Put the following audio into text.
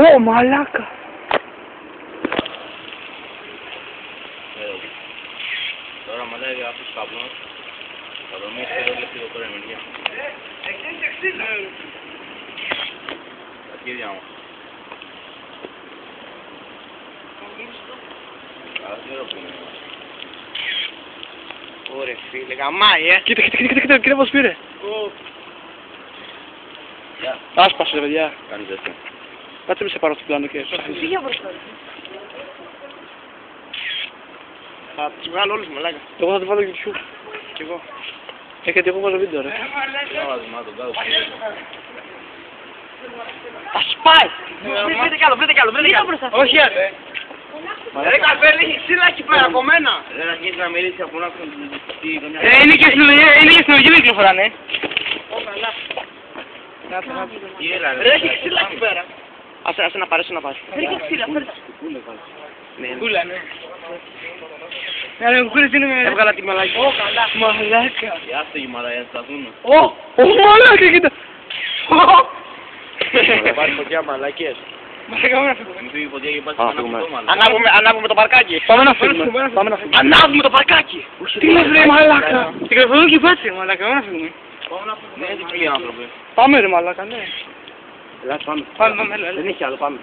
Ω, μαλάκα. Τώρα μαλάει αυτός ο καπνός. Θα το μείνει εδώ λεπτό τώρα ενεργεία. Τα κύρια μου. Αλλά δεν ξέρω που είναι. Ωραία φίλε, γαμάει Κοίτα πως πήρε. Γεια. Άσπασε ρε παιδιά. Κάνεις έτσι. Κάτσε μη σε πάρω στο πλάνο και... Φύγε μπροστά. Θα τους βγάλω όλους μαλάκα. Εγώ θα το βάλω YouTube. Κι εγώ. Γιατί εγώ βάζω βίντεο ρε. Τον κάτω. Θα σπάει. Βρείτε κι άλλο. Όχι ρε. Ρε καπέλη, έχει ξύλα εκεί πέρα από μένα. Δεν αρχίσει να μιλήσει από να έχουν τι καμιά... Είναι και στην οδηγία δεν κυκλοφοράνε. Τι έλα Ρε έχει ξύλα εκεί πέρα. Άσε να πάρεις, να πάρεις. Έχει ξύλα, φέρτε. Κούλα, ναι. Ναι, ρε, κούλες είναι με... Έβγαλα τη μαλάκα. Ω, καλά. Μαλάκα. Άστε οι μαλαγιάς θα δουν. Ω, μαλάκα, κοίτα. Θα πάρει φωτιά μαλακίες. Μαλάκα, πάμε να φύγουμε. Μην φύγει φωτιά και πας πάνω από το μαλακά. Ανάβουμε το παρκάκι. Πάμε να φύγουμε. Ανάβουμε το παρκάκι. Τι λες ρε μαλάκα. Την κρυφοδούν και πάτσε μαλάκα, πάμε να φύγουμε. Ναι, τι φίλοι άνθρωποι. Πάμε ρε μαλάκα, ναι. Ελάς πάμε. Πάμε, έλα. Δεν έχει άλλο, πάμε.